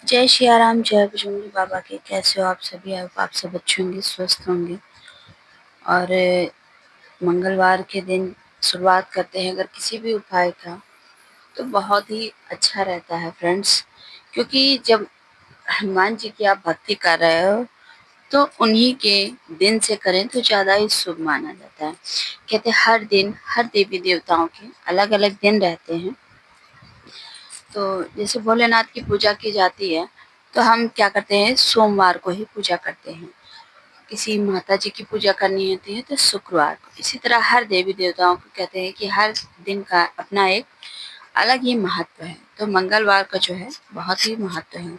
जय सिया राम, जय बजरंगी बाबा के। कैसे हो आप सभी? आप सब अच्छे होंगे, स्वस्थ होंगे। और मंगलवार के दिन शुरुआत करते हैं अगर किसी भी उपाय का, तो बहुत ही अच्छा रहता है फ्रेंड्स। क्योंकि जब हनुमान जी की आप भक्ति कर रहे हो, तो उन्हीं के दिन से करें तो ज़्यादा ही शुभ माना जाता है। कहते हैं हर दिन हर देवी देवताओं के अलग अलग दिन रहते हैं। तो जैसे भोलेनाथ की पूजा की जाती है, तो हम क्या करते हैं, सोमवार को ही पूजा करते हैं। किसी माता जी की पूजा करनी होती है तो शुक्रवार को। इसी तरह हर देवी देवताओं को कहते हैं कि हर दिन का अपना एक अलग ही महत्व है। तो मंगलवार का जो है बहुत ही महत्व है।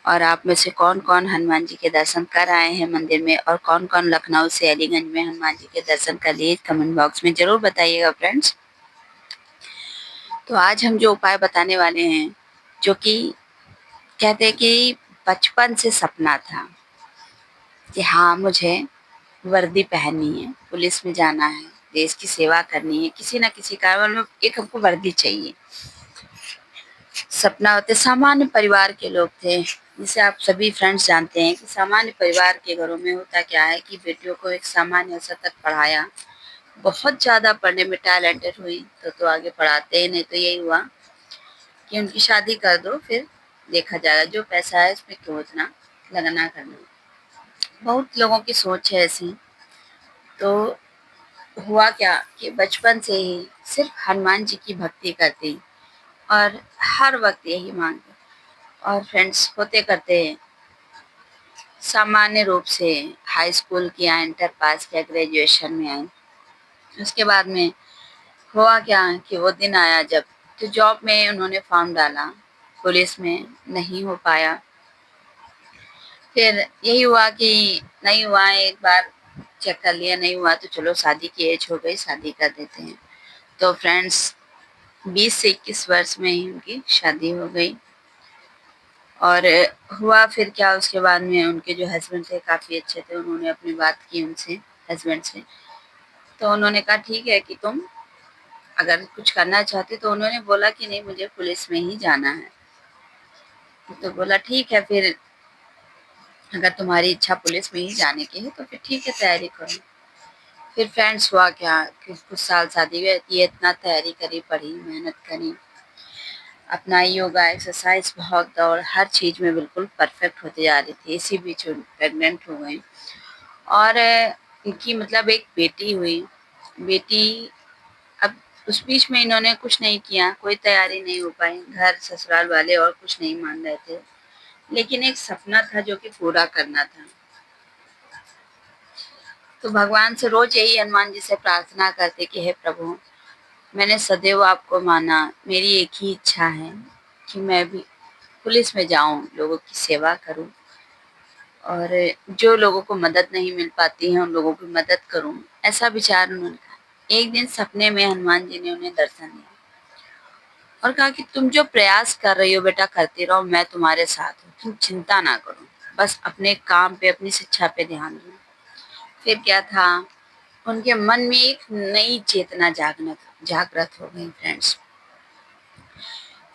और आप में से कौन कौन हनुमान जी के दर्शन कर आए हैं मंदिर में, और कौन कौन लखनऊ से अलीगंज में हनुमान जी के दर्शन कर लिए, कमेंट बॉक्स में जरूर बताइएगा फ्रेंड्स। तो आज हम जो उपाय बताने वाले हैं, जो कि कहते हैं कि बचपन से सपना था कि हाँ, मुझे वर्दी पहननी है, पुलिस में जाना है, देश की सेवा करनी है, किसी न किसी कारण में एक हमको वर्दी चाहिए। सपना होते सामान्य परिवार के लोग थे। जिसे आप सभी फ्रेंड्स जानते हैं कि सामान्य परिवार के घरों में होता क्या है कि बेटियों को एक सामान्य स्तर तक पढ़ाया। बहुत ज़्यादा पढ़ने में टैलेंटेड हुई तो आगे पढ़ाते हैं, नहीं तो यही हुआ कि उनकी शादी कर दो, फिर देखा जाएगा, जो पैसा है उसमें क्यों उतना लगना करना। बहुत लोगों की सोच है ऐसी। तो हुआ क्या कि बचपन से ही सिर्फ हनुमान जी की भक्ति करती, और हर वक्त यही मांगते। और फ्रेंड्स होते करते सामान्य रूप से हाई स्कूल किया, इंटर पास किया, ग्रेजुएशन में आई। उसके बाद में हुआ क्या कि वो दिन आया जब, तो जॉब में उन्होंने फॉर्म डाला, पुलिस में नहीं हो पाया। फिर यही हुआ कि नहीं हुआ, एक बार चेक कर लिया नहीं हुआ तो चलो शादी की एज हो गई, शादी कर देते हैं। तो फ्रेंड्स 20 से 21 वर्ष में ही उनकी शादी हो गई। और हुआ फिर क्या, उसके बाद में उनके जो हस्बैंड थे काफ़ी अच्छे थे। उन्होंने अपनी बात की उनसे, हस्बैंड से। तो उन्होंने कहा ठीक है कि तुम अगर कुछ करना चाहते, तो उन्होंने बोला कि नहीं, मुझे पुलिस में ही जाना है। तो बोला ठीक है, फिर अगर तुम्हारी इच्छा पुलिस में ही जाने की है तो फिर ठीक है, तैयारी करो। फिर फ्रेंड्स हुआ क्या कि कुछ साल शादी हुई, ये इतना तैयारी करी, पढ़ी, मेहनत करी, अपना योगा, एक्सरसाइज, भाग दौड़, हर चीज़ में बिल्कुल परफेक्ट होती जा रही थी। इसी बीच प्रेग्नेंट हो गई। और इनकी मतलब एक बेटी हुई। बेटी, अब उस बीच में इन्होंने कुछ नहीं किया, कोई तैयारी नहीं हो पाई, घर ससुराल वाले और कुछ नहीं मान रहे थे। लेकिन एक सपना था जो कि पूरा करना था। तो भगवान से रोज यही हनुमान जी से प्रार्थना करते कि हे प्रभु, मैंने सदैव आपको माना, मेरी एक ही इच्छा है कि मैं भी पुलिस में जाऊं, लोगों की सेवा करूं, और जो लोगों को मदद नहीं मिल पाती है उन लोगों की मदद करूं। ऐसा विचार उन्होंने कहा। एक दिन सपने में हनुमान जी ने उन्हें दर्शन दिया और कहा कि तुम जो प्रयास कर रही हो बेटा, करती रहो, मैं तुम्हारे साथ हूँ, तुम चिंता ना करो, बस अपने काम पे, अपनी शिक्षा पे ध्यान दो। फिर क्या था, उनके मन में एक नई चेतना जागृत हो गई फ्रेंड्स।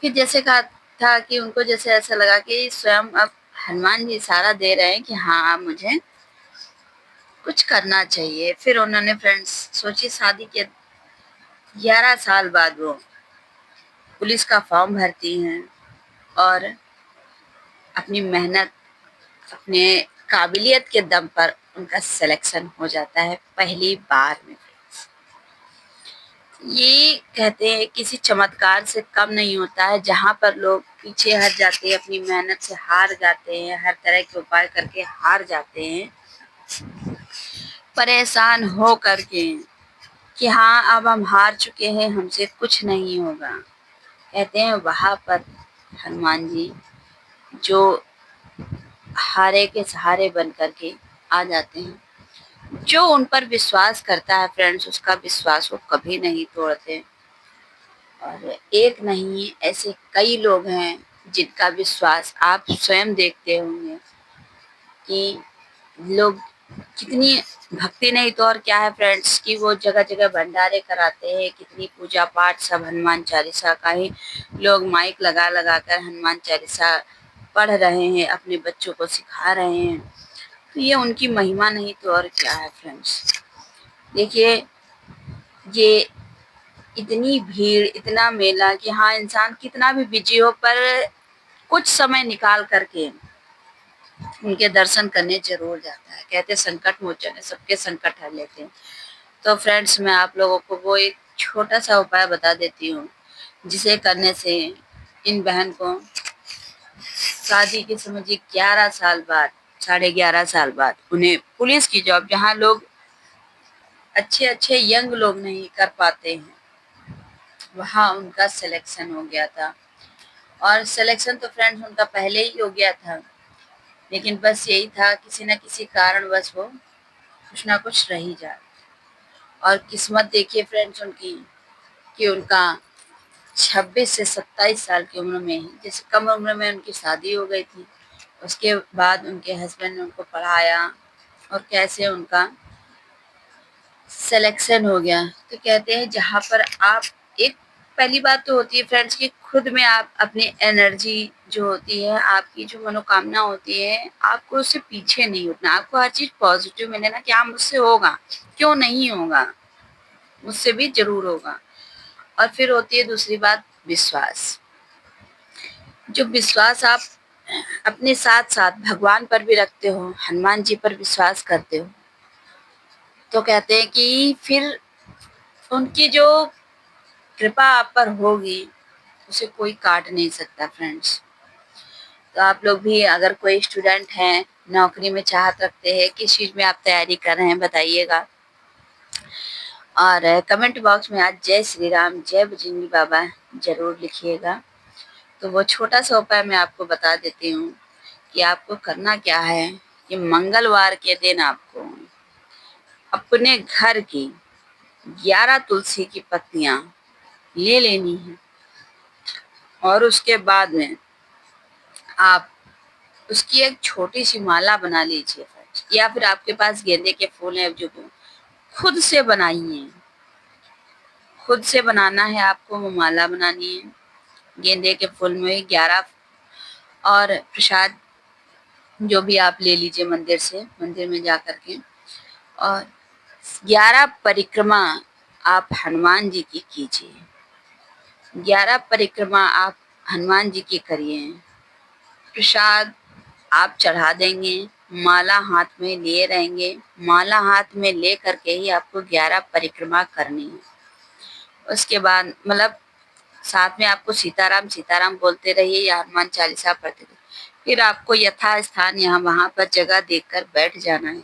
फिर जैसे कहा था कि उनको जैसे ऐसा लगा कि स्वयं अब हनुमान जी इशारा दे रहे हैं कि हाँ, अब मुझे कुछ करना चाहिए। फिर उन्होंने फ्रेंड्स सोची, शादी के 11 साल बाद वो पुलिस का फॉर्म भरती हैं, और अपनी मेहनत, अपने काबिलियत के दम पर उनका सिलेक्शन हो जाता है पहली बार में। ये कहते हैं किसी चमत्कार से कम नहीं होता है, जहाँ पर लोग पीछे हट जाते हैं, अपनी मेहनत से हार जाते हैं, हर तरह के उपाय करके हार जाते हैं, परेशान हो करके कि हाँ, अब हम हार चुके हैं, हमसे कुछ नहीं होगा। कहते हैं वहाँ पर हनुमान जी जो हारे के सहारे बन करके आ जाते हैं। जो उन पर विश्वास करता है फ्रेंड्स, उसका विश्वास वो कभी नहीं तोड़ते। और एक नहीं, ऐसे कई लोग हैं जिनका विश्वास आप स्वयं देखते होंगे कि लोग कितनी भक्ति, नहीं तो और क्या है फ्रेंड्स, कि वो जगह जगह भंडारे कराते हैं, कितनी पूजा पाठ, सब हनुमान चालीसा का ही लोग माइक लगा लगा कर हनुमान चालीसा पढ़ रहे हैं, अपने बच्चों को सिखा रहे हैं, तो ये उनकी महिमा नहीं तो और क्या है फ्रेंड्स। देखिए, ये इतनी भीड़, इतना मेला कि हाँ, इंसान कितना भी बिजी हो पर कुछ समय निकाल करके उनके दर्शन करने ज़रूर जाता है। कहते हैं संकट मोचन है, सबके संकट हर लेते हैं। तो फ्रेंड्स, मैं आप लोगों को वो एक छोटा-सा उपाय बता देती हूँ, जिसे करने से इन बहन को शादी के समझिए 11 साल बाद, साढ़े 11 साल बाद उन्हें पुलिस की जॉब, जहाँ लोग अच्छे-अच्छे यंग लोग नहीं कर पाते हैं, वहाँ उनका सिलेक्शन हो गया था। और सिलेक्शन तो फ्रेंड्स उनका पहले ही हो गया था, लेकिन बस यही था किसी न किसी कारणवश वो कुछ ना कुछ रह ही जाए। और किस्मत देखिए फ्रेंड्स उनकी, कि उनका 26 से 27 साल की उम्र में ही, जैसे कम उम्र में उनकी शादी हो गई थी। उसके बाद उनके हस्बैंड ने उनको पढ़ाया और कैसे उनका सिलेक्शन हो गया। तो कहते हैं जहाँ पर आप एक, पहली बात तो होती है फ्रेंड्स कि खुद में आप अपनी एनर्जी जो होती है, आपकी जो मनोकामना होती है, आपको उससे पीछे नहीं उठना। आपको हर चीज़ पॉजिटिव मिले ना कि हाँ, मुझसे होगा, क्यों नहीं होगा, मुझसे भी ज़रूर होगा। और फिर होती है दूसरी बात, विश्वास। जो विश्वास आप अपने साथ-साथ भगवान पर भी रखते हो, हनुमान जी पर विश्वास करते हो, तो कहते हैं कि फिर उनकी जो कृपा आप पर होगी, उसे कोई काट नहीं सकता फ्रेंड्स। तो आप लोग भी अगर कोई स्टूडेंट हैं, नौकरी में चाहत रखते हैं, किस चीज़ में आप तैयारी कर रहे हैं बताइएगा। और कमेंट बॉक्स में आज जय श्री राम, जय बजरंगी बाबा ज़रूर लिखिएगा। तो वो छोटा-सा उपाय मैं आपको बता देती हूँ कि आपको करना क्या है, कि मंगलवार के दिन आपको अपने घर की 11 तुलसी की पत्तियाँ ले लेनी है और उसके बाद में आप उसकी एक छोटी-सी माला बना लीजिए फ्रेंड्स, या फिर आपके पास गेंदे के फूल हैं जो भी, खुद से बनाइए। खुद से बनाना है आपको, वो माला बनानी है। गेंदे के फूल में 11, और प्रसाद जो भी आप ले लीजिए मंदिर से, मंदिर में जा कर के, और 11 परिक्रमा आप हनुमान जी की कीजिए। 11 परिक्रमा आप हनुमान जी की करिए। प्रसाद आप चढ़ा देंगे, माला हाथ में लिए रहेंगे, माला हाथ में ले करके ही आपको 11 परिक्रमा करनी है। उसके बाद मतलब साथ में आपको सीताराम सीताराम बोलते रहिए या हनुमान चालीसा पढ़ते रहिए। फिर आपको यथा स्थान यहाँ वहाँ पर जगह देखकर बैठ जाना है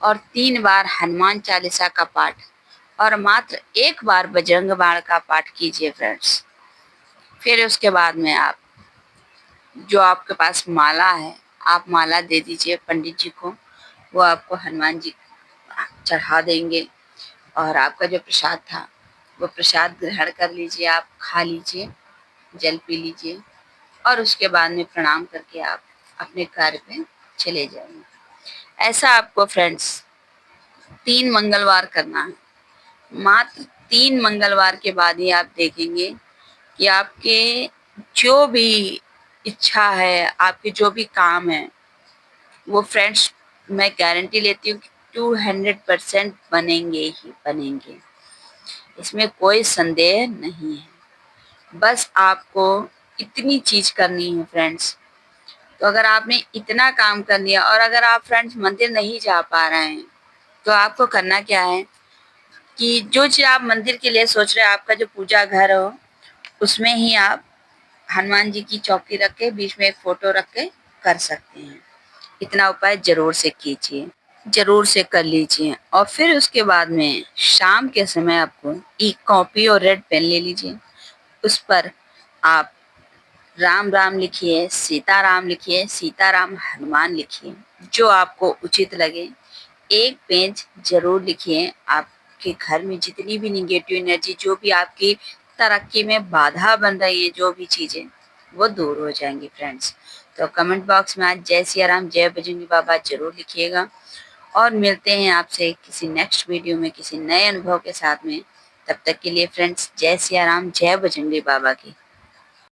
और 3 बार हनुमान चालीसा का पाठ और मात्र 1 बार बजरंग बाण का पाठ कीजिए फ्रेंड्स। फिर उसके बाद में आप जो आपके पास माला है, आप माला दे दीजिए पंडित जी को, वो आपको हनुमान जी चढ़ा देंगे और आपका जो प्रसाद था, वो प्रसाद ग्रहण कर लीजिए, आप खा लीजिए, जल पी लीजिए और उसके बाद में प्रणाम करके आप अपने कार्य पे चले जाइए। ऐसा आपको फ्रेंड्स 3 मंगलवार करना है। मात्र 3 मंगलवार के बाद ही आप देखेंगे कि आपके जो भी इच्छा है, आपके जो भी काम है, वो फ्रेंड्स मैं गारंटी लेती हूँ कि 200% बनेंगे ही बनेंगे। इसमें कोई संदेह नहीं है। बस आपको इतनी चीज़ करनी है फ्रेंड्स। तो अगर आपने इतना काम कर लिया और अगर आप फ्रेंड्स मंदिर नहीं जा पा रहे हैं, तो आपको करना क्या है कि जो चीज़ आप मंदिर के लिए सोच रहे हैं, आपका जो पूजा घर हो, उसमें ही आप हनुमान जी की चौकी रख के बीच में एक फ़ोटो रख के कर सकते हैं। इतना उपाय ज़रूर से कीजिए, ज़रूर से कर लीजिए। और फिर उसके बाद में शाम के समय आपको एक कॉपी और रेड पेन ले लीजिए। उस पर आप राम राम लिखिए, सीताराम लिखिए, सीताराम हनुमान लिखिए, जो आपको उचित लगे। एक पेज ज़रूर लिखिए। आपके घर में जितनी भी नेगेटिव एनर्जी, जो भी आपकी तरक्की में बाधा बन रही है, जो भी चीज़ें, वो दूर हो जाएँगी फ्रेंड्स। तो कमेंट बॉक्स में आज जय सिया राम, जय बजरंगी बाबा ज़रूर लिखिएगा और मिलते हैं आपसे किसी नेक्स्ट वीडियो में किसी नए अनुभव के साथ में। तब तक के लिए फ्रेंड्स, जय सिया राम, जय बजरंगी बाबा की।